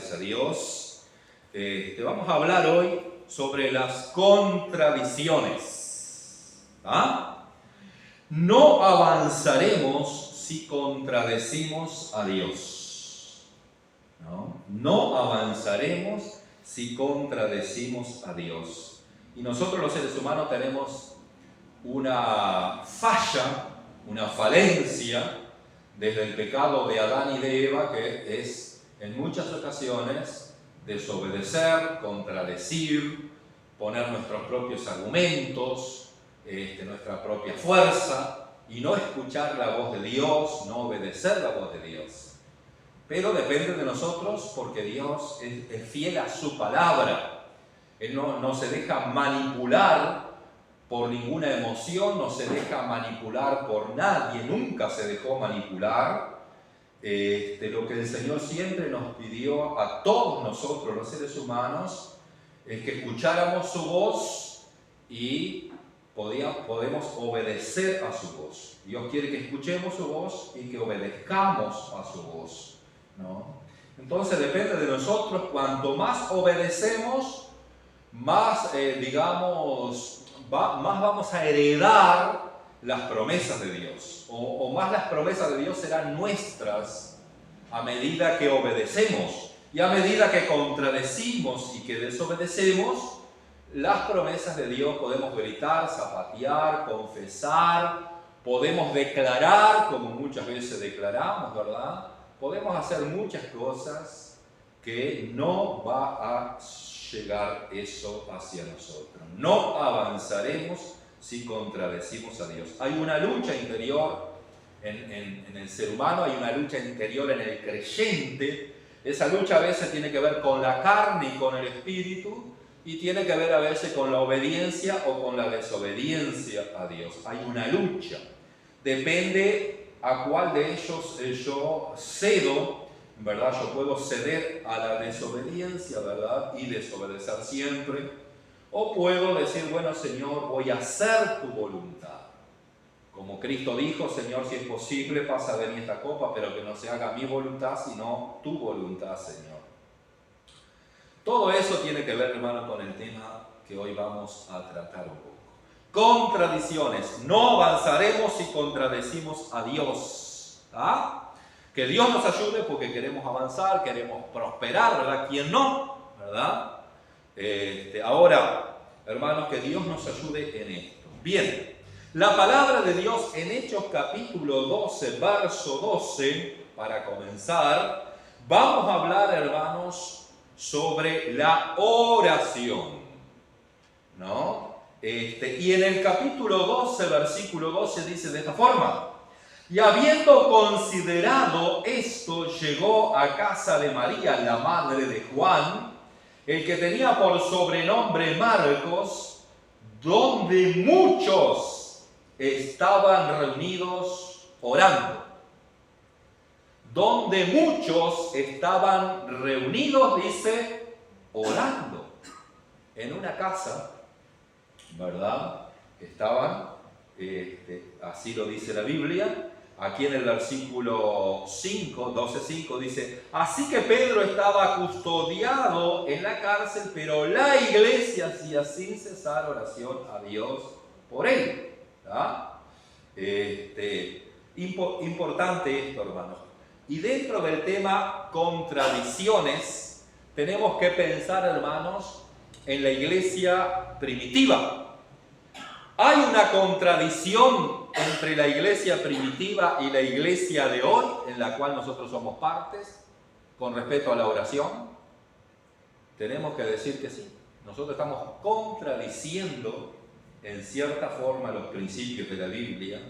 gracias a Dios. Vamos a hablar hoy sobre las contradicciones. No avanzaremos si contradecimos a Dios. No avanzaremos si contradecimos a Dios. Y nosotros los seres humanos tenemos una falla, una falencia desde el pecado de Adán y de Eva, que es en muchas ocasiones desobedecer, contradecir, poner nuestros propios argumentos, nuestra propia fuerza, y no escuchar la voz de Dios, no obedecer la voz de Dios. Pero depende de nosotros, porque Dios es fiel a su palabra. Él no se deja manipular por ninguna emoción, no se deja manipular por nadie, nunca se dejó manipular. Lo que el Señor siempre nos pidió a todos nosotros, los seres humanos, es que escucháramos su voz y podemos obedecer a su voz. Dios quiere que escuchemos su voz y que obedezcamos a su voz, ¿no? Entonces depende de nosotros. Cuanto más obedecemos, más, más vamos a heredar las promesas de Dios, o más las promesas de Dios serán nuestras a medida que obedecemos, y a medida que contradecimos y que desobedecemos, las promesas de Dios podemos gritar, zapatear, confesar, podemos declarar, como muchas veces declaramos, ¿verdad? Podemos hacer muchas cosas que no va a llegar eso hacia nosotros. No avanzaremos si contradecimos a Dios. Hay una lucha interior en el ser humano, hay una lucha interior en el creyente. Esa lucha a veces tiene que ver con la carne y con el espíritu, y tiene que ver a veces con la obediencia o con la desobediencia a Dios. Hay una lucha. Depende a cuál de ellos yo cedo, ¿verdad? Yo puedo ceder a la desobediencia, ¿verdad? Y desobedecer siempre. O puedo decir, bueno, Señor, voy a hacer tu voluntad. Como Cristo dijo, Señor, si es posible, pasa de mí esta copa, pero que no se haga mi voluntad, sino tu voluntad, Señor. Todo eso tiene que ver, hermano, con el tema que hoy vamos a tratar un poco. Contradicciones. No avanzaremos si contradecimos a Dios. Que Dios nos ayude porque queremos avanzar, queremos prosperar, ¿verdad? ¿Quién no? ¿Verdad? Ahora, hermanos, que Dios nos ayude en esto. Bien, la palabra de Dios en Hechos capítulo 12, verso 12, para comenzar, vamos a hablar, hermanos, sobre la oración, ¿no? Y en el capítulo 12, versículo 12, dice de esta forma: y habiendo considerado esto, llegó a casa de María, la madre de Juan, el que tenía por sobrenombre Marcos, donde muchos estaban reunidos orando. Donde muchos estaban reunidos, dice, orando. En una casa, ¿verdad? Estaban, así lo dice la Biblia. Aquí en el versículo 5, 12:5 dice: así que Pedro estaba custodiado en la cárcel, pero la iglesia hacía sin cesar oración a Dios por él. Importante esto, hermanos. Y dentro del tema contradicciones, tenemos que pensar, hermanos, en la iglesia primitiva. Hay una contradicción entre la iglesia primitiva y la iglesia de hoy, en la cual nosotros somos partes, con respecto a la oración. Tenemos que decir que sí. Nosotros estamos contradiciendo, en cierta forma, los principios de la Biblia,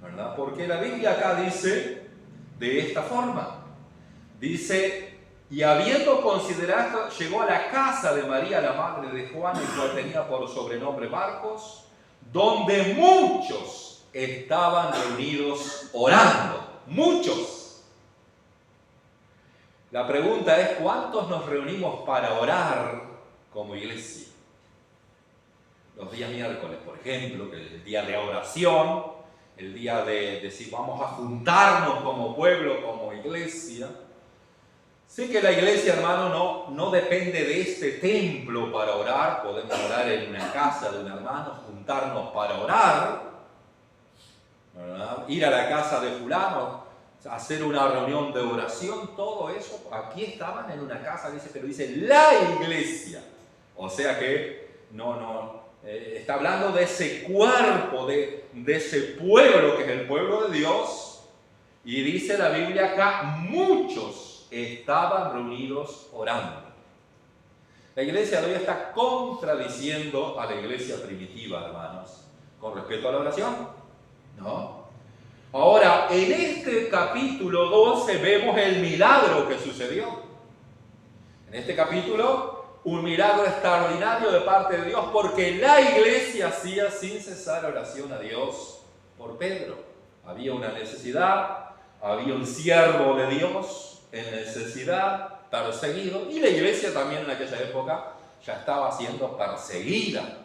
¿verdad? Porque la Biblia acá dice de esta forma. Dice: y habiendo considerado, llegó a la casa de María, la madre de Juan, el cual tenía por sobrenombre Marcos, donde muchos estaban reunidos orando. Muchos. La pregunta es: ¿cuántos nos reunimos para orar como iglesia? Los días miércoles, por ejemplo, que es el día de oración, el día de decir vamos a juntarnos como pueblo, como iglesia. Sé que la iglesia, hermano, no depende de este templo para orar. Podemos orar en una casa de un hermano, juntarnos para orar, ¿verdad? Ir a la casa de fulano, hacer una reunión de oración, todo eso. Aquí estaban en una casa, pero dice la iglesia. O sea que está hablando de ese cuerpo, de ese pueblo que es el pueblo de Dios. Y dice la Biblia acá, muchos estaban reunidos orando. La iglesia de hoy está contradiciendo a la iglesia primitiva, hermanos, con respecto a la oración, ¿no? Ahora, en este capítulo 12 vemos el milagro que sucedió. En este capítulo, un milagro extraordinario de parte de Dios, porque la iglesia hacía sin cesar oración a Dios por Pedro. Había una necesidad, había un siervo de Dios en necesidad, perseguido, y la iglesia también en aquella época ya estaba siendo perseguida.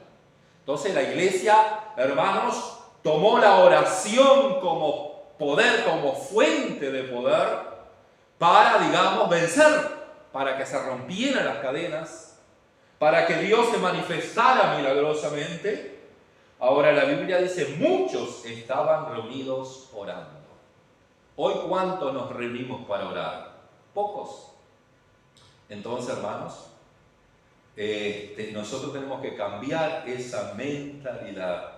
Entonces la iglesia, hermanos, tomó la oración como poder, como fuente de poder para, digamos, vencer, para que se rompieran las cadenas, para que Dios se manifestara milagrosamente. Ahora la Biblia dice, muchos estaban reunidos orando. Hoy, ¿cuántos nos reunimos para orar? Pocos. Entonces, hermanos, nosotros tenemos que cambiar esa mentalidad.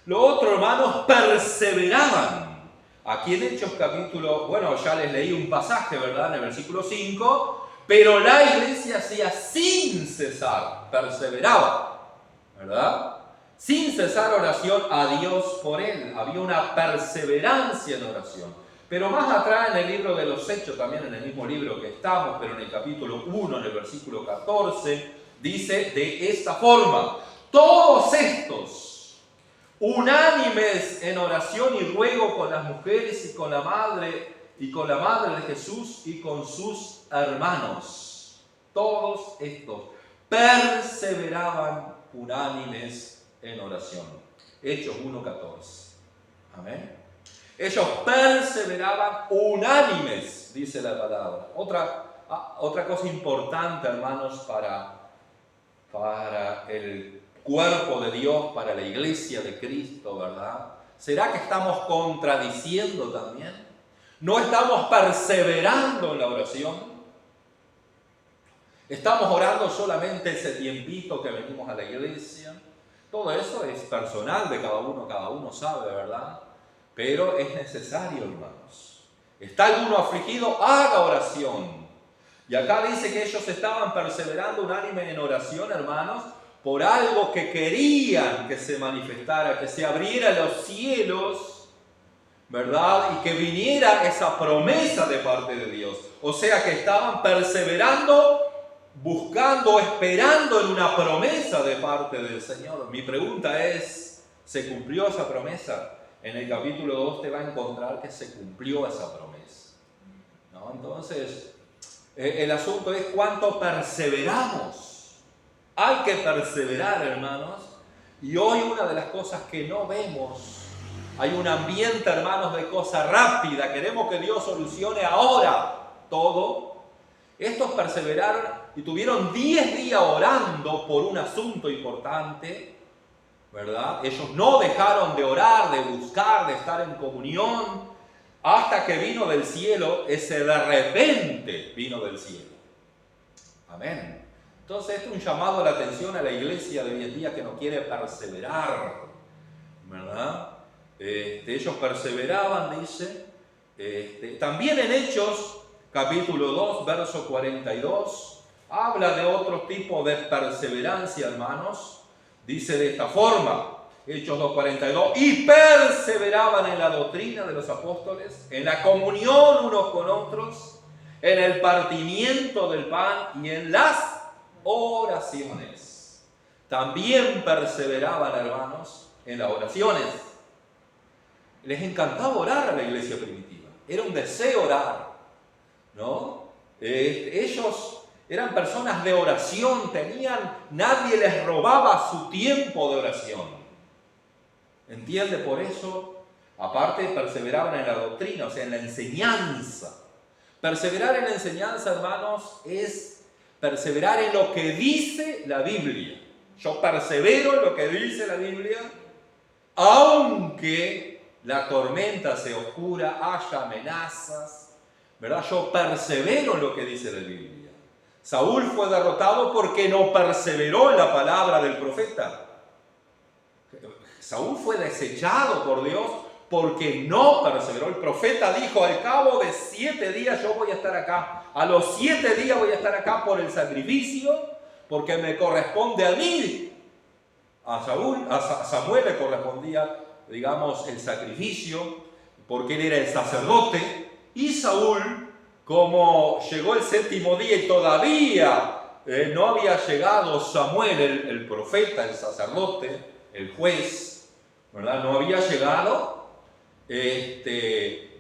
Lo otro, hermanos, perseveraban. Aquí en Hechos capítulo, bueno, ya les leí un pasaje, ¿verdad? En el versículo 5, pero la iglesia hacía sin cesar, perseveraba, ¿verdad? Sin cesar oración a Dios por él. Había una perseverancia en oración. Pero más atrás en el libro de los Hechos, también en el mismo libro que estamos, pero en el capítulo 1, en el versículo 14, dice de esta forma: todos estos, unánimes en oración y ruego con las mujeres y con la madre de Jesús y con sus hermanos, todos estos perseveraban unánimes en oración. Hechos 1:14. Amén. Ellos perseveraban unánimes, dice la palabra. Otra cosa importante, hermanos, para el cuerpo de Dios, para la iglesia de Cristo, ¿verdad? ¿Será que estamos contradiciendo también? ¿No estamos perseverando en la oración? ¿Estamos orando solamente ese tiempito que venimos a la iglesia? Todo eso es personal de cada uno sabe, ¿verdad? Pero es necesario, hermanos. ¿Está alguno afligido? Haga oración. Y acá dice que ellos estaban perseverando unánime en oración, hermanos, por algo que querían que se manifestara, que se abrieran los cielos, ¿verdad? Y que viniera esa promesa de parte de Dios. O sea que estaban perseverando, buscando, esperando en una promesa de parte del Señor. Mi pregunta es, ¿se cumplió esa promesa? En el capítulo 2 te va a encontrar que se cumplió esa promesa, ¿no? Entonces, el asunto es cuánto perseveramos. Hay que perseverar, hermanos. Y hoy una de las cosas que no vemos, hay un ambiente, hermanos, de cosa rápida. Queremos que Dios solucione ahora todo. Estos perseveraron y tuvieron 10 días orando por un asunto importante, ¿verdad? Ellos no dejaron de orar, de buscar, de estar en comunión, hasta que vino del cielo, ese de repente vino del cielo. Amén. Entonces esto es un llamado a la atención a la iglesia de hoy en día que no quiere perseverar, ¿verdad? Ellos perseveraban, dice. También en Hechos, capítulo 2, verso 42, habla de otro tipo de perseverancia, hermanos. Dice de esta forma, Hechos 2:42, y perseveraban en la doctrina de los apóstoles, en la comunión unos con otros, en el partimiento del pan y en las oraciones. También perseveraban, hermanos, en las oraciones. Les encantaba orar a la iglesia primitiva. Era un deseo orar, ¿no? Ellos eran personas de oración, nadie les robaba su tiempo de oración. ¿Entiende? Por eso, aparte, perseveraban en la doctrina, o sea, en la enseñanza. Perseverar en la enseñanza, hermanos, es perseverar en lo que dice la Biblia. Yo persevero en lo que dice la Biblia, aunque la tormenta sea oscura, haya amenazas, ¿verdad? Yo persevero en lo que dice la Biblia. Saúl fue derrotado porque no perseveró en la palabra del profeta. Saúl fue desechado por Dios porque no perseveró. El profeta dijo, al cabo de 7 días yo voy a estar acá. A los 7 días voy a estar acá por el sacrificio, porque me corresponde a mí. A Samuel le correspondía, digamos, el sacrificio, porque él era el sacerdote. Y Saúl, como llegó el 7º día y todavía no había llegado Samuel, el profeta, el sacerdote, el juez, ¿verdad? No había llegado,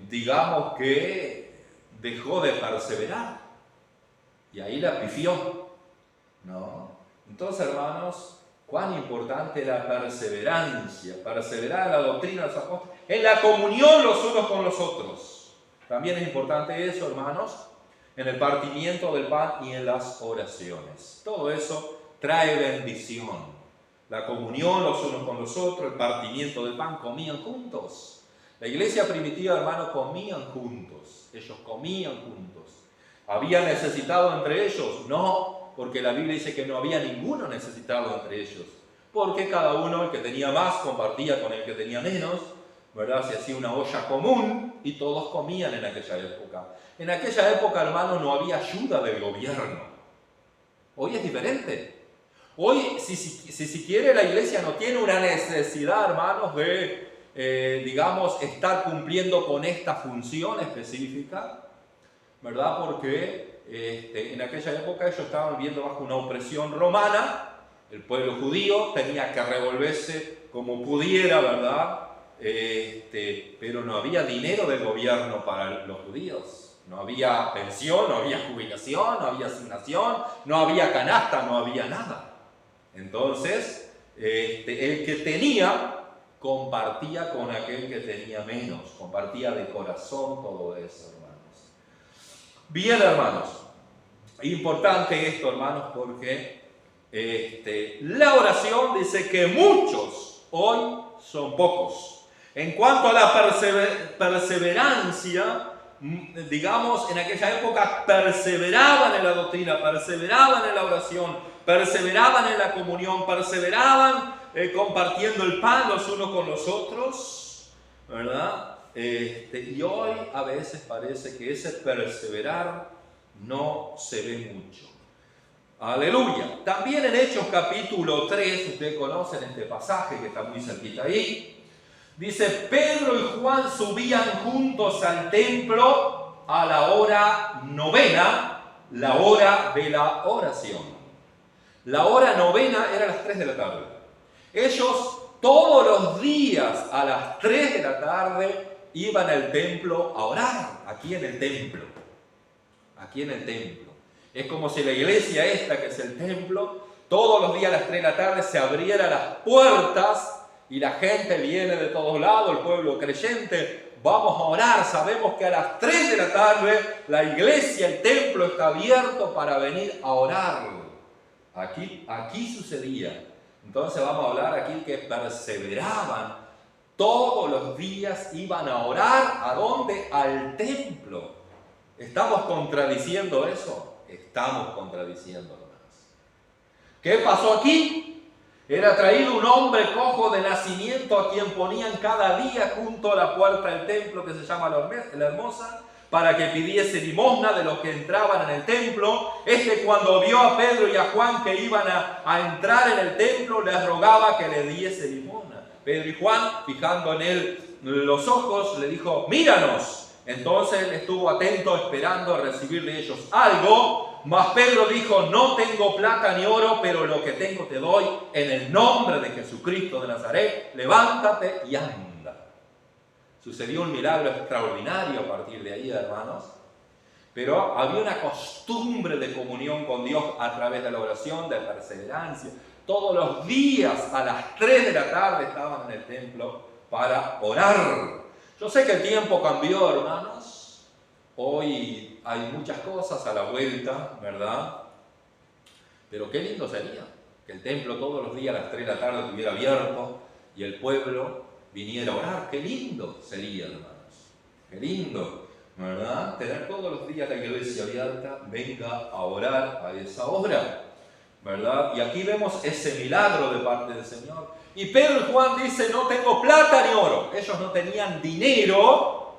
digamos que dejó de perseverar. Y ahí la pifió, ¿no? Entonces, hermanos, cuán importante la perseverancia, perseverar en la doctrina de los apóstoles, en la comunión los unos con los otros. También es importante eso, hermanos, en el partimiento del pan y en las oraciones. Todo eso trae bendición. La comunión los unos con los otros, el partimiento del pan, comían juntos. La iglesia primitiva, hermanos, comían juntos. Ellos comían juntos. ¿Había necesitado entre ellos? No, porque la Biblia dice que no había ninguno necesitado entre ellos. Porque cada uno, el que tenía más, compartía con el que tenía menos, ¿verdad? Se hacía una olla común y todos comían en aquella época. En aquella época, hermanos, no había ayuda del gobierno. Hoy es diferente. Hoy, si quiere, la iglesia no tiene una necesidad, hermanos, de, digamos, estar cumpliendo con esta función específica, ¿verdad? Porque en aquella época ellos estaban viviendo bajo una opresión romana. El pueblo judío tenía que revolverse como pudiera, ¿verdad? Pero no había dinero del gobierno para los judíos. No había pensión, no había jubilación, no había asignación, no había canasta, no había nada. Entonces, el que tenía compartía con aquel que tenía menos, compartía de corazón todo eso, hermanos. Bien, hermanos, importante esto, hermanos, porque la oración dice que muchos hoy son pocos. En cuanto a la perseverancia, digamos, en aquella época perseveraban en la doctrina, perseveraban en la oración, perseveraban en la comunión, perseveraban compartiendo el pan los unos con los otros, ¿verdad? Y hoy a veces parece que ese perseverar no se ve mucho. Aleluya. También en Hechos capítulo 3, ustedes conocen este pasaje que está muy cerquita ahí. Dice, Pedro y Juan subían juntos al templo a la hora 9, la hora de la oración. La hora 9 era a las 3 de la tarde. Ellos todos los días a las 3 de la tarde iban al templo a orar, aquí en el templo. Aquí en el templo. Es como si la iglesia esta, que es el templo, todos los días a las 3 de la tarde se abrieran las puertas y la gente viene de todos lados, el pueblo creyente, vamos a orar. Sabemos que a las 3 de la tarde la iglesia, el templo está abierto para venir a orar. Aquí sucedía. Entonces vamos a hablar aquí que perseveraban. Todos los días iban a orar. ¿A dónde? Al templo. ¿Estamos contradiciendo eso? Estamos contradiciendo, hermanos. ¿Qué pasó aquí? Era traído un hombre cojo de nacimiento a quien ponían cada día junto a la puerta del templo que se llama la Hermosa, para que pidiese limosna de los que entraban en el templo. Cuando vio a Pedro y a Juan que iban a entrar en el templo, les rogaba que le diese limosna. Pedro y Juan, fijando en él los ojos, le dijo, míranos. Entonces él estuvo atento esperando a recibir de ellos algo. Mas Pedro dijo, no tengo plata ni oro, pero lo que tengo te doy. En el nombre de Jesucristo de Nazaret, levántate y anda. Sucedió un milagro extraordinario a partir de ahí, hermanos. Pero había una costumbre de comunión con Dios a través de la oración, de perseverancia. Todos los días a las 3 de la tarde estaban en el templo para orar. Yo sé que el tiempo cambió, hermanos. Hoy hay muchas cosas a la vuelta, ¿verdad? Pero qué lindo sería que el templo todos los días a las 3 de la tarde estuviera abierto y el pueblo viniera a orar. Qué lindo sería, hermanos. Qué lindo, ¿verdad? Tener todos los días la iglesia abierta, venga a orar a esa hora, ¿verdad? Y aquí vemos ese milagro de parte del Señor. Y Pedro y Juan dicen, no tengo plata ni oro. Ellos no tenían dinero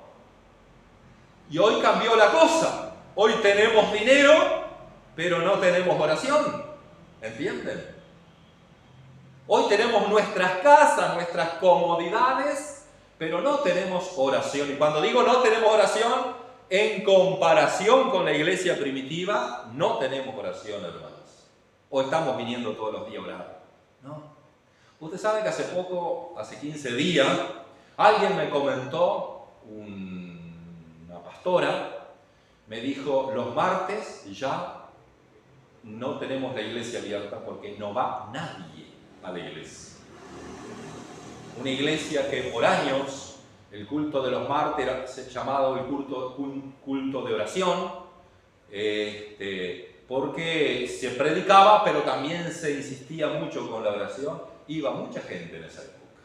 y hoy cambió la cosa. Hoy tenemos dinero, pero no tenemos oración. ¿Entienden? Hoy tenemos nuestras casas, nuestras comodidades, pero no tenemos oración. Y cuando digo no tenemos oración, en comparación con la iglesia primitiva, no tenemos oración, hermanos. O estamos viniendo todos los días a orar. No. Usted sabe que hace poco, hace 15 días, alguien me comentó, una pastora, me dijo, los martes ya no tenemos la iglesia abierta porque no va nadie a la iglesia. Una iglesia que por años el culto de los martes era llamado el culto de oración, porque se predicaba, pero también se insistía mucho con la oración. Iba mucha gente en esa época.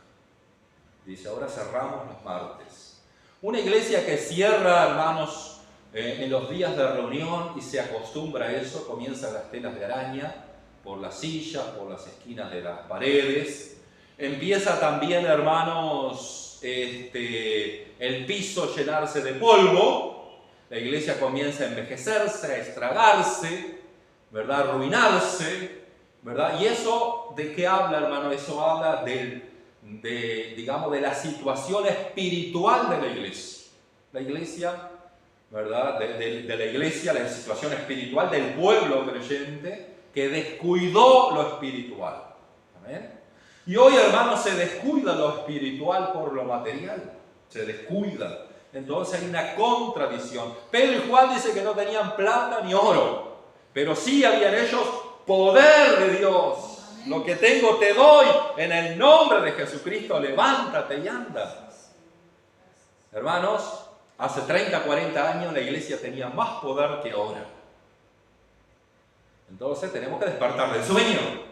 Dice, ahora cerramos los martes. Una iglesia que cierra, hermanos, en los días de reunión y se acostumbra a eso, comienzan las telas de araña por las sillas, por las esquinas de las paredes. Empieza también, hermanos, el piso llenarse de polvo. La iglesia comienza a envejecerse, a estragarse, ¿verdad? Arruinarse, ¿verdad? ¿Y eso de qué habla, hermano? Eso habla digamos, de la situación espiritual de la iglesia. La iglesia, ¿verdad? De la iglesia, la situación espiritual del pueblo creyente que descuidó lo espiritual. ¿Amén? Y hoy, hermanos, se descuida lo espiritual por lo material. Se descuida. Entonces hay una contradicción. Pedro y Juan dicen que no tenían plata ni oro, pero sí habían ellos poder de Dios. Lo que tengo te doy, en el nombre de Jesucristo, levántate y anda. Hermanos, hace 30, 40 años la iglesia tenía más poder que ahora. Entonces tenemos que despertar del sueño.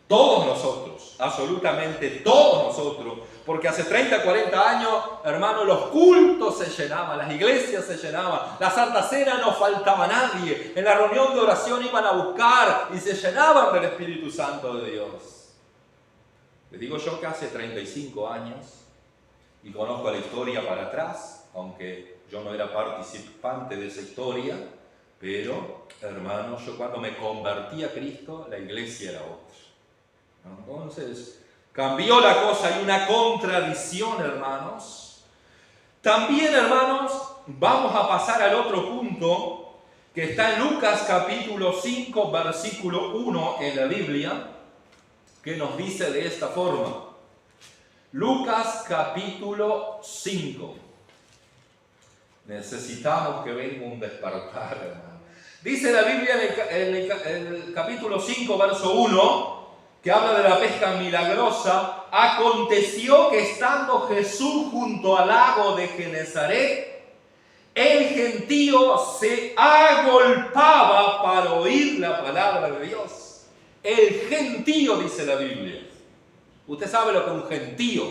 Todos nosotros, absolutamente todos nosotros, porque hace 30, 40 años, hermanos, los cultos se llenaban, las iglesias se llenaban, la Santa Cena no faltaba nadie, en la reunión de oración iban a buscar y se llenaban del Espíritu Santo de Dios. Les digo yo que hace 35 años, y conozco la historia para atrás, aunque yo no era participante de esa historia, pero, hermanos, yo cuando me convertí a Cristo, la iglesia era otra. Entonces, cambió la cosa, hay una contradicción, hermanos. También, hermanos, vamos a pasar al otro punto que está en Lucas capítulo 5, versículo 1 en la Biblia, que nos dice de esta forma. Lucas capítulo 5. Necesitamos que venga un despertar, hermano. Dice la Biblia en el capítulo 5, verso 1, que habla de la pesca milagrosa. Aconteció que estando Jesús junto al lago de Genesaret, el gentío se agolpaba para oír la palabra de Dios. El gentío, dice la Biblia. Usted sabe lo que es un gentío.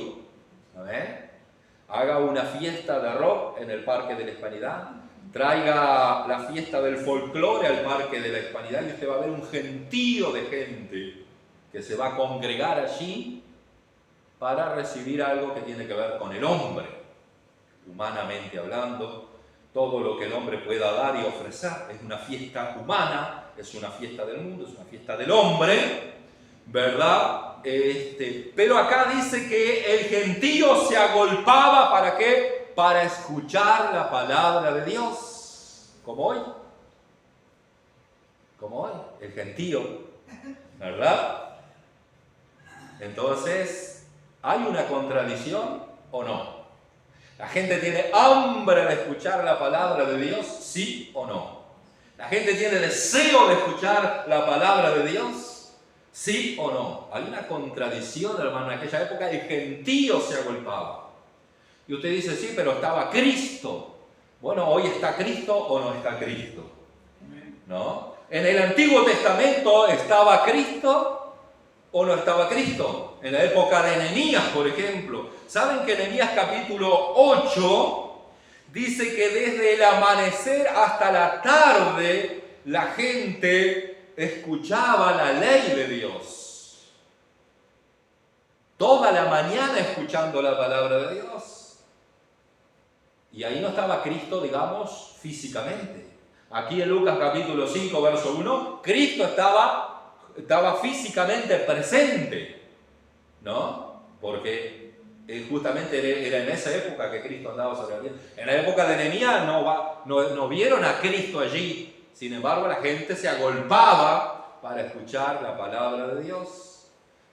¿Eh? Haga una fiesta de rock en el Parque de la Hispanidad, traiga la fiesta del folclore al Parque de la Hispanidad y usted va a ver un gentío de gente que se va a congregar allí para recibir algo que tiene que ver con el hombre, humanamente hablando. Todo lo que el hombre pueda dar y ofrecer es una fiesta humana, es una fiesta del mundo, es una fiesta del hombre, ¿verdad? Pero acá dice que el gentío se agolpaba, ¿para qué? Para escuchar la palabra de Dios, como hoy, el gentío, ¿verdad? Entonces, ¿hay una contradicción o no? ¿La gente tiene hambre de escuchar la palabra de Dios? ¿Sí o no? ¿La gente tiene deseo de escuchar la palabra de Dios? ¿Sí o no? Hay una contradicción, hermano. En aquella época el gentío se agolpaba. Y usted dice, sí, pero estaba Cristo. Bueno, hoy está Cristo o no está Cristo, ¿no? En el Antiguo Testamento estaba Cristo o no estaba Cristo. En la época de Nehemías, por ejemplo. ¿Saben que Nehemías capítulo 8 dice que desde el amanecer hasta la tarde la gente escuchaba la ley de Dios? Toda la mañana escuchando la palabra de Dios. Y ahí no estaba Cristo, digamos, físicamente. Aquí en Lucas capítulo 5, verso 1, Cristo estaba físicamente presente, ¿no? Porque justamente era en esa época que Cristo andaba sobre la tierra. En la época de Nehemías no vieron a Cristo allí. Sin embargo, la gente se agolpaba para escuchar la palabra de Dios.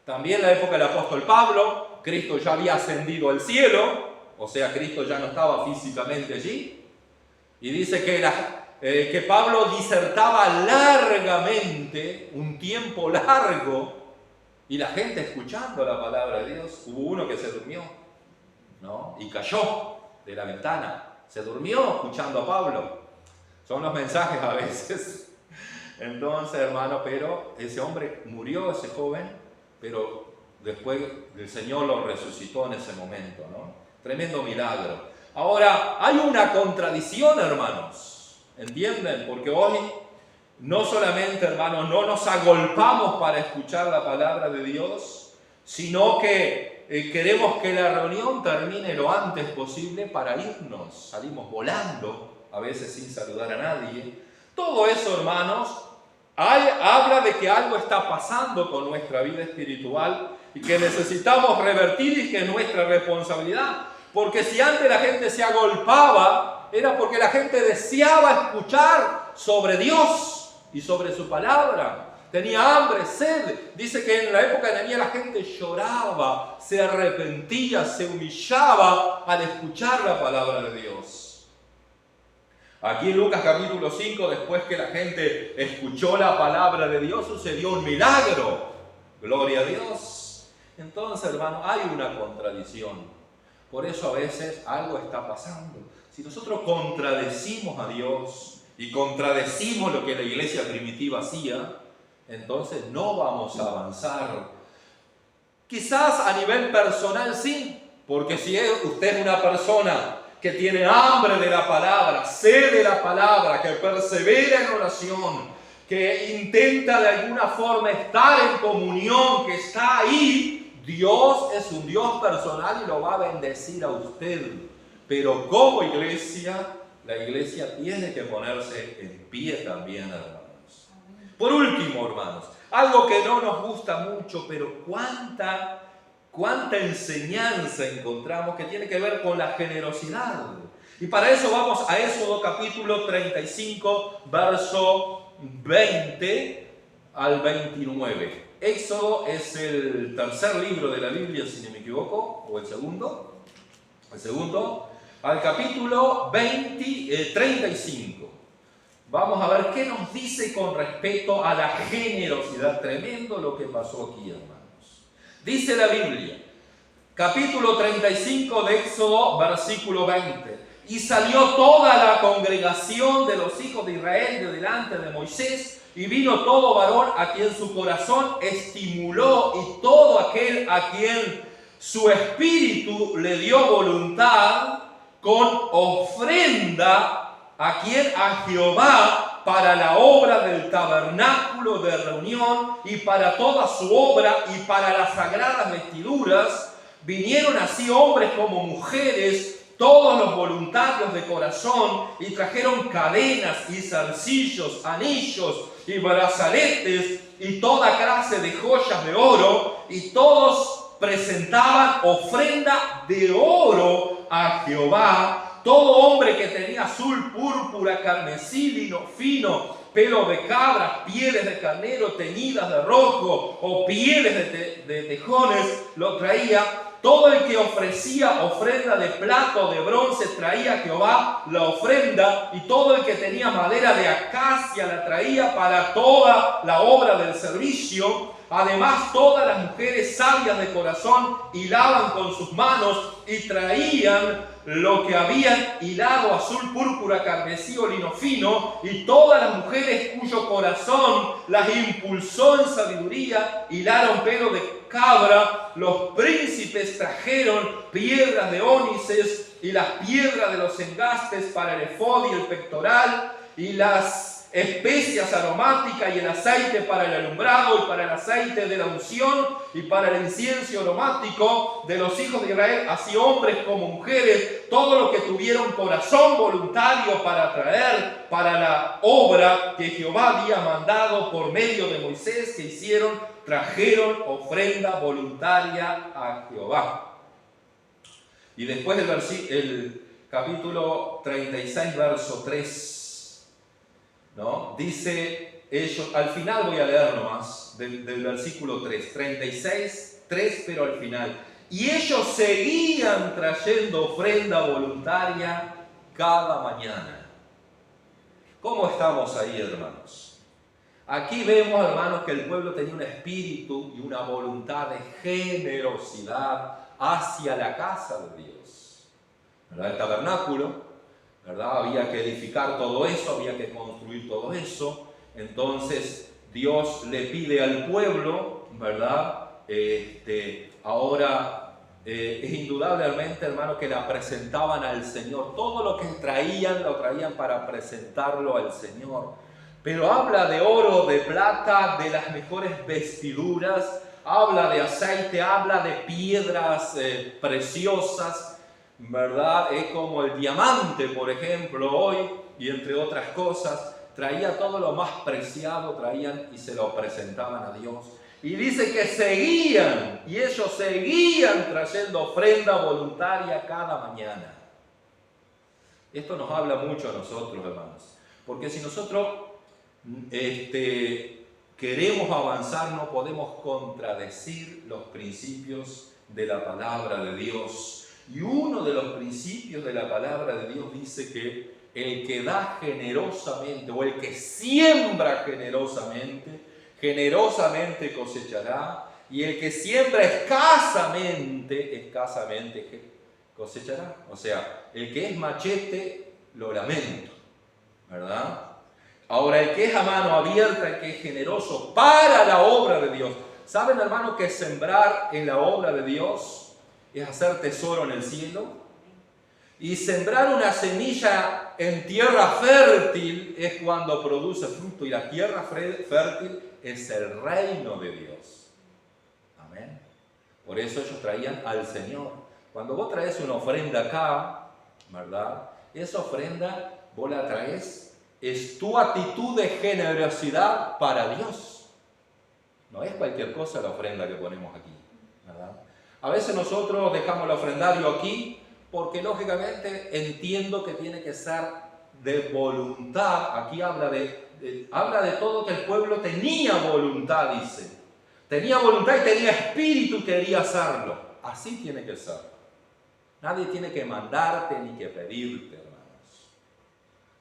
También en la época del apóstol Pablo, Cristo ya había ascendido al cielo, o sea, Cristo ya no estaba físicamente allí. Y dice que Pablo disertaba largamente, un tiempo largo, y la gente escuchando la palabra de Dios. Hubo uno que se durmió, ¿no? Y cayó de la ventana. Se durmió escuchando a Pablo. Son los mensajes a veces. Entonces, hermano, pero ese hombre murió, ese joven, pero después el Señor lo resucitó en ese momento, ¿no? Tremendo milagro. Ahora, hay una contradicción, hermanos. ¿Entienden? Porque hoy no solamente, hermanos, no nos agolpamos para escuchar la palabra de Dios, sino que queremos que la reunión termine lo antes posible para irnos. Salimos volando, a veces sin saludar a nadie. Todo eso, hermanos, habla de que algo está pasando con nuestra vida espiritual y que necesitamos revertir y que es nuestra responsabilidad. Porque si antes la gente se agolpaba, era porque la gente deseaba escuchar sobre Dios y sobre su palabra. Tenía hambre, sed. Dice que en la época de Nehemías la gente lloraba, se arrepentía, se humillaba al escuchar la palabra de Dios. Aquí en Lucas capítulo 5, después que la gente escuchó la palabra de Dios, sucedió un milagro. Gloria a Dios. Entonces, hermano, hay una contradicción. Por eso a veces algo está pasando. Si nosotros contradecimos a Dios y contradecimos lo que la iglesia primitiva hacía, entonces no vamos a avanzar. Quizás a nivel personal sí, porque si usted es una persona que tiene hambre de la palabra, sed de la palabra, que persevera en oración, que intenta de alguna forma estar en comunión, que está ahí, Dios es un Dios personal y lo va a bendecir a usted. Pero como iglesia, la iglesia tiene que ponerse en pie también, hermanos. Por último, hermanos, algo que no nos gusta mucho, pero cuánta enseñanza encontramos que tiene que ver con la generosidad. Y para eso vamos a Éxodo capítulo 35, verso 20 al 29. Éxodo es el tercer libro de la Biblia, si no me equivoco, o el segundo. El segundo, al capítulo 35. Vamos a ver qué nos dice con respecto a la generosidad. Tremendo lo que pasó aquí, hermanos. Dice la Biblia, capítulo 35 de Éxodo, versículo 20. Y salió toda la congregación de los hijos de Israel de delante de Moisés, y vino todo varón a quien su corazón estimuló, y todo aquel a quien su espíritu le dio voluntad, con ofrenda a Jehová para la obra del tabernáculo de reunión y para toda su obra y para las sagradas vestiduras. Vinieron así hombres como mujeres, todos los voluntarios de corazón, y trajeron cadenas y zarcillos, anillos y brazaletes y toda clase de joyas de oro, y todos presentaban ofrenda de oro a Jehová. Todo hombre que tenía azul, púrpura, carmesí, lino fino, pelo de cabras, pieles de carnero teñidas de rojo o pieles de tejones, lo traía. Todo el que ofrecía ofrenda de plata o de bronce traía a Jehová la ofrenda, y todo el que tenía madera de acacia la traía para toda la obra del servicio. Además, todas las mujeres sabias de corazón hilaban con sus manos y traían lo que habían hilado azul, púrpura, carmesí o lino fino, y todas las mujeres cuyo corazón las impulsó en sabiduría, hilaron pelo de cabra. Los príncipes trajeron piedras de ónices y las piedras de los engastes para el efod y el pectoral, y las especias aromáticas y el aceite para el alumbrado y para el aceite de la unción y para el incienso aromático de los hijos de Israel, así hombres como mujeres, todo lo que tuvieron corazón voluntario para traer para la obra que Jehová había mandado por medio de Moisés que hicieron, trajeron ofrenda voluntaria a Jehová. Y después el capítulo 36, verso 3, ¿no? Dice ellos, al final voy a leer nomás, del versículo 3, 36, 3, pero al final. Y ellos seguían trayendo ofrenda voluntaria cada mañana. ¿Cómo estamos ahí, hermanos? Aquí vemos, hermanos, que el pueblo tenía un espíritu y una voluntad de generosidad hacia la casa de Dios. ¿Verdad? El tabernáculo, ¿verdad? Había que edificar todo eso, había que construir todo eso. Entonces Dios le pide al pueblo, ¿verdad? Ahora es indudablemente, hermano, que la presentaban al Señor. Todo lo que traían, lo traían para presentarlo al Señor. Pero habla de oro, de plata, de las mejores vestiduras, habla de aceite, habla de piedras preciosas, ¿verdad? Es como el diamante, por ejemplo, hoy, y entre otras cosas, traía todo lo más preciado, traían y se lo presentaban a Dios. Y dice que seguían, y ellos seguían trayendo ofrenda voluntaria cada mañana. Esto nos habla mucho a nosotros, hermanos, porque si nosotros queremos avanzar, no podemos contradecir los principios de la palabra de Dios. Y uno de los principios de la palabra de Dios dice que el que da generosamente o el que siembra generosamente, generosamente cosechará, y el que siembra escasamente cosechará. O sea, el que es machete, lo lamento, ¿verdad? Ahora, el que es a mano abierta, el que es generoso para la obra de Dios. ¿Saben, hermano, que sembrar en la obra de Dios es hacer tesoro en el cielo? Y sembrar una semilla en tierra fértil es cuando produce fruto. Y la tierra fértil es el reino de Dios. Amén. Por eso ellos traían al Señor. Cuando vos traes una ofrenda acá, ¿verdad? Esa ofrenda vos la traes, es tu actitud de generosidad para Dios. No es cualquier cosa la ofrenda que ponemos aquí, ¿verdad? A veces nosotros dejamos el ofrendario aquí porque lógicamente entiendo que tiene que ser de voluntad. Aquí habla de todo que el pueblo tenía voluntad, dice. Tenía voluntad y tenía espíritu y quería hacerlo. Así tiene que ser. Nadie tiene que mandarte ni que pedirte, hermanos.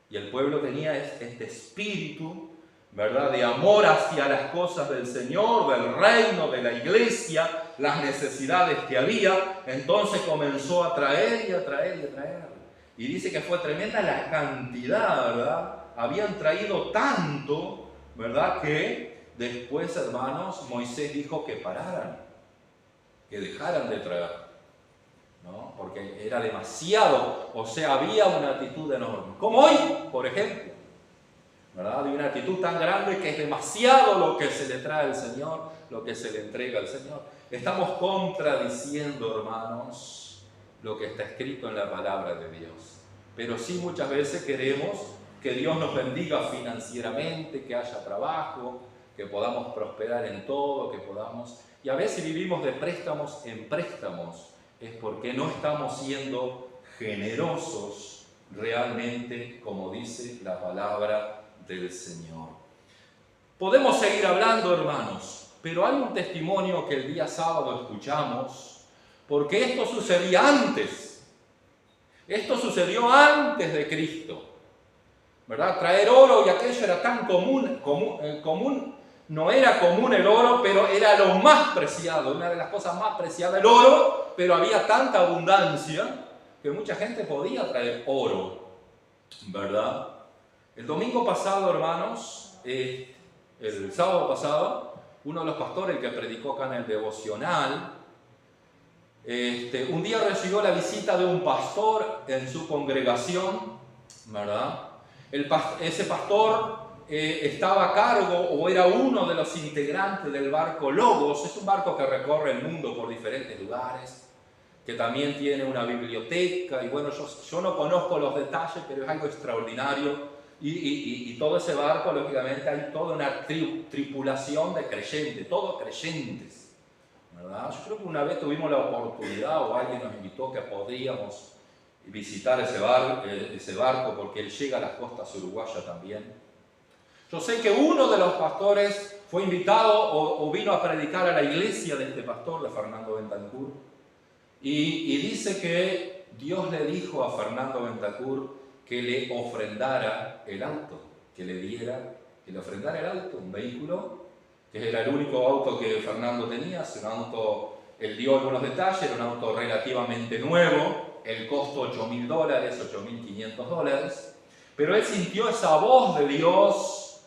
Y el pueblo tenía este espíritu, ¿verdad?, de amor hacia las cosas del Señor, del reino, de la iglesia, las necesidades que había. Entonces comenzó a traer y a traer y a traer. Y dice que fue tremenda la cantidad, ¿verdad? Habían traído tanto, ¿verdad?, que después, hermanos, Moisés dijo que pararan, que dejaran de traer, ¿no? Porque era demasiado, o sea, había una actitud enorme. Como hoy, por ejemplo, ¿verdad? Hay una actitud tan grande que es demasiado lo que se le trae al Señor, lo que se le entrega al Señor. Estamos contradiciendo, hermanos, lo que está escrito en la palabra de Dios. Pero sí muchas veces queremos que Dios nos bendiga financieramente, que haya trabajo, que podamos prosperar en todo, que podamos... Y a veces vivimos de préstamos en préstamos, es porque no estamos siendo generosos realmente, como dice la palabra del Señor. Podemos seguir hablando, hermanos, pero hay un testimonio que el día sábado escuchamos, porque esto sucedía antes. Esto sucedió antes de Cristo, ¿verdad? Traer oro y aquello era tan común. No era común el oro, pero era lo más preciado, una de las cosas más preciadas, el oro, pero había tanta abundancia, que mucha gente podía traer oro, ¿verdad? El domingo pasado, hermanos, el sábado pasado, uno de los pastores que predicó acá en el devocional, un día recibió la visita de un pastor en su congregación, ¿verdad? Ese pastor estaba a cargo o era uno de los integrantes del barco Logos. Es un barco que recorre el mundo por diferentes lugares, que también tiene una biblioteca, y bueno, yo no conozco los detalles, pero es algo extraordinario. Y todo ese barco, lógicamente, hay toda una tripulación de creyentes, todos creyentes, ¿verdad? Yo creo que una vez tuvimos la oportunidad, o alguien nos invitó, que podríamos visitar ese barco, porque él llega a las costas uruguayas también. Yo sé que uno de los pastores fue invitado o vino a predicar a la iglesia de este pastor, de Fernando Bentancur, y dice que Dios le dijo a Fernando Bentancur que le ofrendara el auto, que le ofrendara el auto, un vehículo, que era el único auto que Fernando tenía. Es un auto, él dio algunos detalles, era un auto relativamente nuevo, el costo $8.000, $8.500, pero él sintió esa voz de Dios,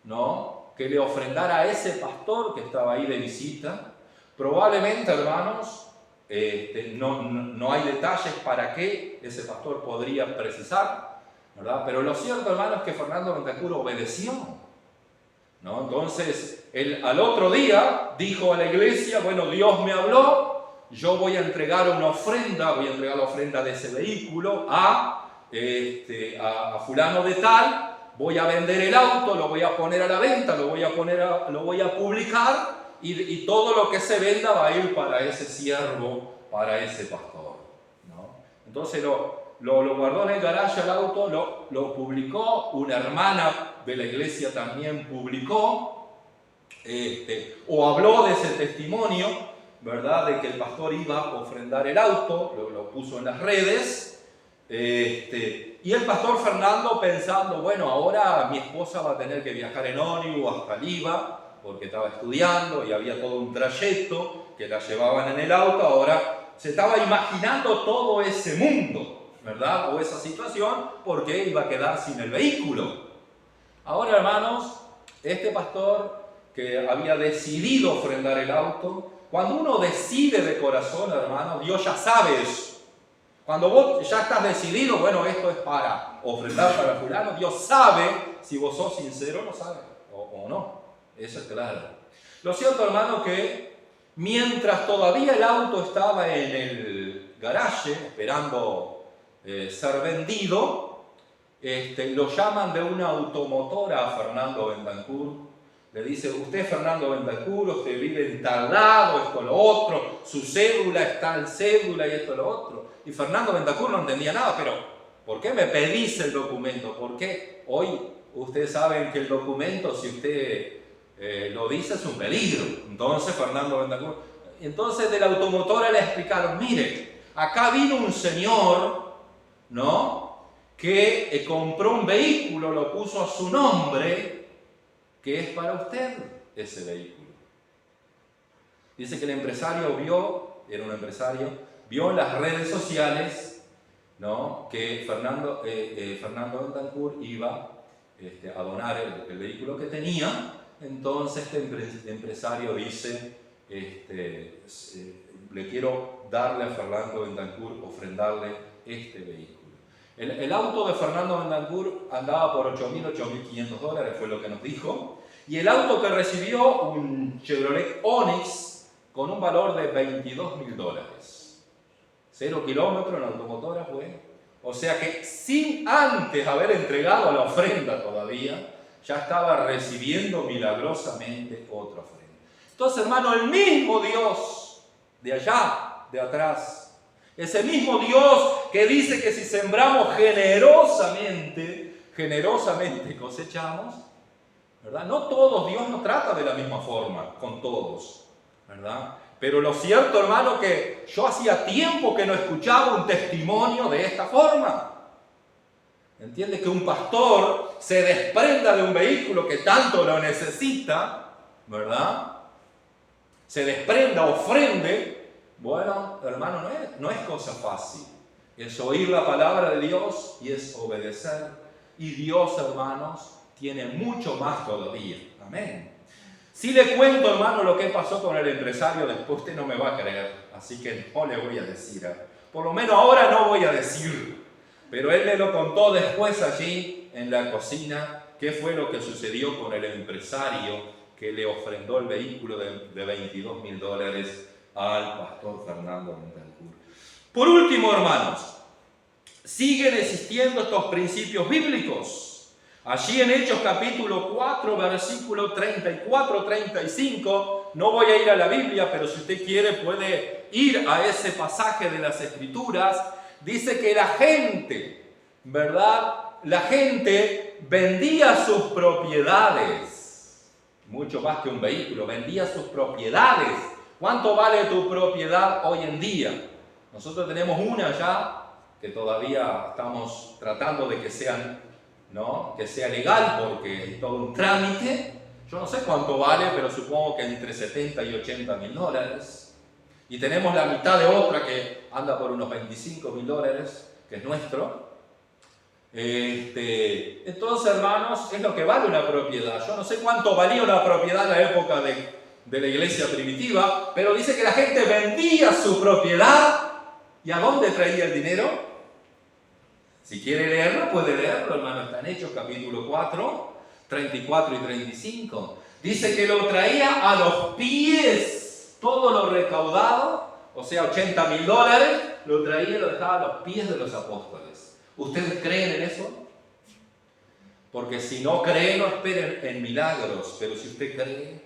¿no?, que le ofrendara a ese pastor que estaba ahí de visita. Probablemente, hermanos, no hay detalles para qué ese pastor podría precisar, ¿verdad? Pero lo cierto, hermanos, es que Fernando Bentancur obedeció, ¿no? Entonces, él al otro día dijo a la iglesia: bueno, Dios me habló, yo voy a entregar una ofrenda, voy a entregar la ofrenda de ese vehículo a fulano de tal, voy a vender el auto, lo voy a poner a la venta, lo voy a publicar, y todo lo que se venda va a ir para ese siervo, para ese pastor, ¿no? Entonces lo guardó en el garaje el auto, lo publicó, una hermana de la iglesia también publicó, o habló de ese testimonio, ¿verdad?, de que el pastor iba a ofrendar el auto, lo puso en las redes, y el pastor Fernando pensando: bueno, ahora mi esposa va a tener que viajar en ómnibus hasta Liva, porque estaba estudiando y había todo un trayecto que la llevaban en el auto. Ahora se estaba imaginando todo ese mundo, ¿verdad?, o esa situación, porque iba a quedar sin el vehículo. Ahora, hermanos, este pastor que había decidido ofrendar el auto, cuando uno decide de corazón, hermano, Dios ya sabe eso. Cuando vos ya estás decidido, bueno, esto es para ofrendar para fulano, Dios sabe si vos sos sincero, lo sabe, o no. Eso es claro. Lo cierto, hermano, que mientras todavía el auto estaba en el garaje esperando ser vendido, lo llaman de una automotora a Fernando Bentancur. Le dice: usted, Fernando Bentancur, usted vive en tal lado, esto, lo otro, su cédula está en cédula y esto, lo otro. Y Fernando Bentancur no entendía nada: pero ¿por qué me pedís el documento? ¿Por qué? Hoy ustedes saben que el documento, si usted lo dice, es un peligro. Entonces Fernando Bentancur, entonces de la automotora le explicaron: mire, acá vino un señor, ¿no?, que compró un vehículo, lo puso a su nombre, que es para usted ese vehículo. Dice que el empresario era un empresario, vio en las redes sociales, ¿no?, que Fernando Bentancur iba a donar el vehículo que tenía. Entonces este empresario dice: le quiero darle a Fernando Bentancur, ofrendarle este vehículo. El auto de Fernando Bentancur andaba por $8.500, fue lo que nos dijo, y el auto que recibió, un Chevrolet Onix, con un valor de $22.000. 0 kilómetros en la automotora fue. O sea que sin antes haber entregado la ofrenda todavía, ya estaba recibiendo milagrosamente otra ofrenda. Entonces, hermano, el mismo Dios de allá, de atrás, ese mismo Dios que dice que si sembramos generosamente cosechamos, ¿verdad? No todos, Dios no trata de la misma forma con todos, ¿verdad? Pero lo cierto, hermano, que yo hacía tiempo que no escuchaba un testimonio de esta forma. ¿Entiende? Que un pastor se desprenda de un vehículo que tanto lo necesita, ¿verdad? Se desprenda, ofrende. Bueno, hermano, no es cosa fácil. Es oír la palabra de Dios y es obedecer. Y Dios, hermanos, tiene mucho más todavía. Amén. Si le cuento, hermano, lo que pasó con el empresario, después usted no me va a creer. Así que no le voy a decir. Por lo menos ahora no voy a decir. Pero él me lo contó después allí en la cocina. ¿Qué fue lo que sucedió con el empresario que le ofrendó el vehículo de $22,000 al pastor Fernando Montalcur? Por último, hermanos, siguen existiendo estos principios bíblicos. Allí en Hechos capítulo 4, versículo 34-35, no voy a ir a la Biblia, pero si usted quiere puede ir a ese pasaje de las Escrituras. Dice que la gente, ¿verdad? La gente vendía sus propiedades, mucho más que un vehículo, vendía sus propiedades. ¿Cuánto vale tu propiedad hoy en día? Nosotros tenemos una ya, que todavía estamos tratando de que sea legal, porque es todo un trámite. Yo no sé cuánto vale, pero supongo que entre $70,000 y $80,000. Y tenemos la mitad de otra que anda por unos $25,000, que es nuestro. Entonces, hermanos, es lo que vale una propiedad. Yo no sé cuánto valía una propiedad en la época de la iglesia primitiva, pero dice que la gente vendía su propiedad. ¿Y a dónde traía el dinero? Si quiere leerlo, puede leerlo, hermano. Está en Hechos capítulo 4, 34 y 35. Dice que lo traía a los pies, todo lo recaudado, o sea, $80,000, lo traía y lo dejaba a los pies de los apóstoles. ¿Ustedes creen en eso? Porque si no creen, no esperen en milagros. Pero si usted cree,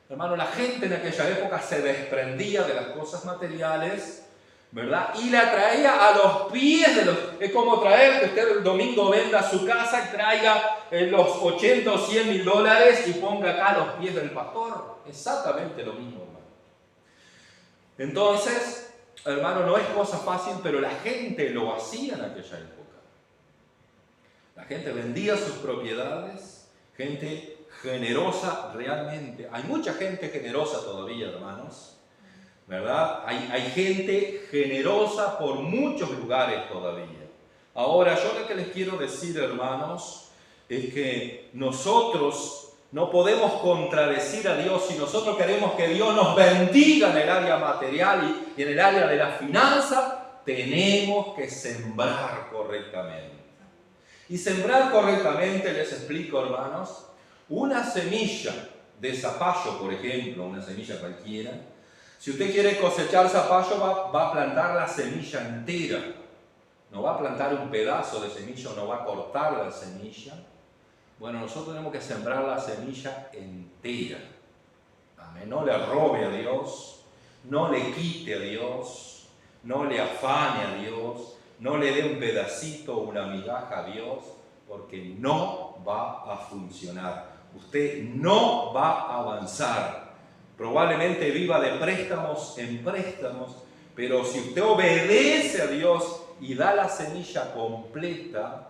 hermano, la gente en aquella época se desprendía de las cosas materiales, ¿verdad? Y la traía a los pies de los... Es como traer que usted el domingo venda su casa y traiga los $80,000 o $100,000 y ponga acá a los pies del pastor. Exactamente lo mismo, hermano. Entonces, hermano, no es cosa fácil, pero la gente lo hacía en aquella época. La gente vendía sus propiedades, gente generosa realmente. Hay mucha gente generosa todavía, hermanos. ¿Verdad? Hay gente generosa por muchos lugares todavía. Ahora, yo lo que les quiero decir, hermanos, es que nosotros no podemos contradecir a Dios. Si nosotros queremos que Dios nos bendiga en el área material y en el área de la finanza, tenemos que sembrar correctamente. Y sembrar correctamente, les explico, hermanos, una semilla de zapallo, por ejemplo, una semilla cualquiera. Si usted quiere cosechar zapallo, va a plantar la semilla entera. No va a plantar un pedazo de semilla o no va a cortar la semilla. Bueno, nosotros tenemos que sembrar la semilla entera. Amén. No le robe a Dios, no le quite a Dios, no le afane a Dios, no le dé un pedacito o una migaja a Dios, porque no va a funcionar. Usted no va a avanzar. Probablemente viva de préstamos en préstamos, pero si usted obedece a Dios y da la semilla completa,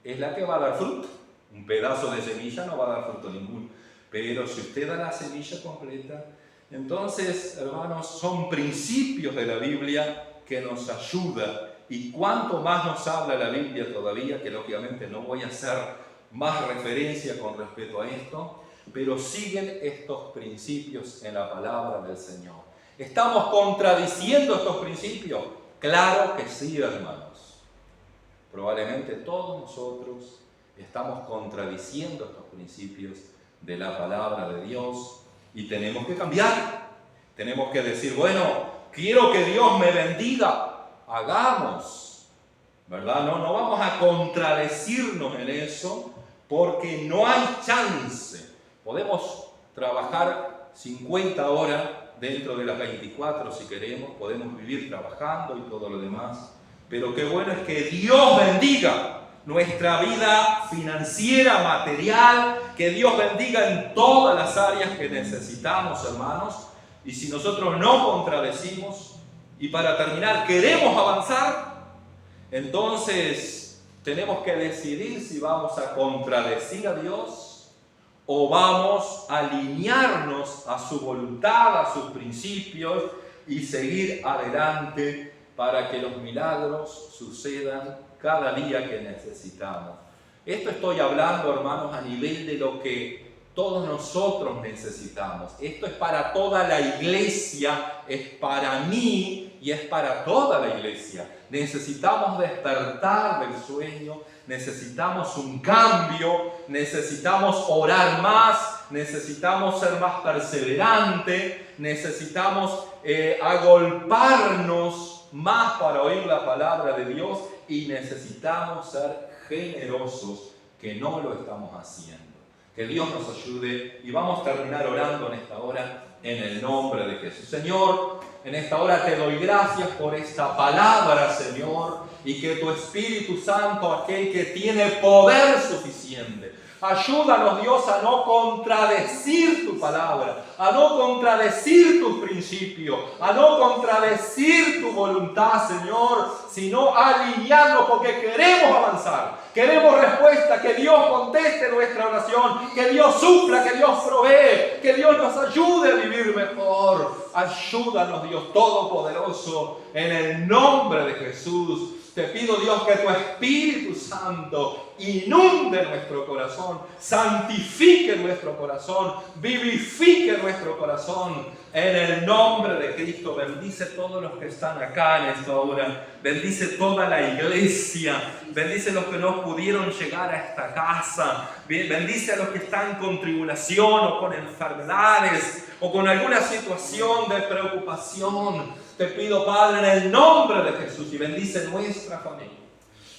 es la que va a dar fruto. Un pedazo de semilla no va a dar fruto ninguno, pero si usted da la semilla completa, entonces, hermanos, son principios de la Biblia que nos ayudan. Y cuanto más nos habla la Biblia todavía, que lógicamente no voy a hacer más referencia con respecto a esto, pero siguen estos principios en la palabra del Señor. ¿Estamos contradiciendo estos principios? Claro que sí, hermanos. Probablemente todos nosotros estamos contradiciendo estos principios de la palabra de Dios y tenemos que cambiar. Tenemos que decir, bueno, quiero que Dios me bendiga, hagamos, ¿verdad? No vamos a contradecirnos en eso porque no hay chance. Podemos trabajar 50 horas dentro de las 24 si queremos, podemos vivir trabajando y todo lo demás, pero qué bueno es que Dios bendiga nuestra vida financiera, material, que Dios bendiga en todas las áreas que necesitamos, hermanos, y si nosotros no contradecimos, y para terminar queremos avanzar, entonces tenemos que decidir si vamos a contradecir a Dios o vamos a alinearnos a su voluntad, a sus principios y seguir adelante para que los milagros sucedan cada día que necesitamos. Esto estoy hablando, hermanos, a nivel de lo que todos nosotros necesitamos. Esto es para toda la iglesia, es para mí y es para toda la iglesia. Necesitamos despertar del sueño, necesitamos un cambio, necesitamos orar más, necesitamos ser más perseverantes, necesitamos agolparnos más para oír la palabra de Dios y necesitamos ser generosos, que no lo estamos haciendo. Que Dios nos ayude y vamos a terminar orando en esta hora en el nombre de Jesús. Señor, en esta hora te doy gracias por esta palabra, Señor, y que tu Espíritu Santo, aquel que tiene poder suficiente, ayúdanos, Dios, a no contradecir tu palabra, a no contradecir tus principios, a no contradecir tu voluntad, Señor, sino alinearnos porque queremos avanzar. Queremos respuesta, que Dios conteste nuestra oración, que Dios supla, que Dios provee, que Dios nos ayude a vivir mejor. Ayúdanos, Dios Todopoderoso, en el nombre de Jesús. Te pido, Dios, que tu Espíritu Santo inunde nuestro corazón, santifique nuestro corazón, vivifique nuestro corazón. En el nombre de Cristo, bendice a todos los que están acá en esta hora. Bendice toda la iglesia. Bendice a los que no pudieron llegar a esta casa. Bendice a los que están con tribulación o con enfermedades o con alguna situación de preocupación. Te pido, Padre, en el nombre de Jesús, y bendice nuestra familia.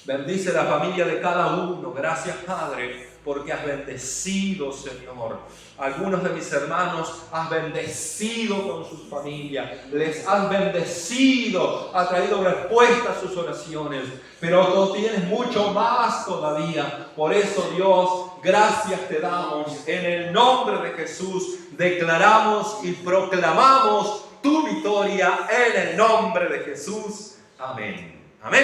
Bendice la familia de cada uno. Gracias, Padre, porque has bendecido, Señor. Algunos de mis hermanos has bendecido con sus familias. Les has bendecido. Has traído respuesta a sus oraciones. Pero tú tienes mucho más todavía. Por eso, Dios, gracias te damos. En el nombre de Jesús declaramos y proclamamos tu victoria en el nombre de Jesús. Amén.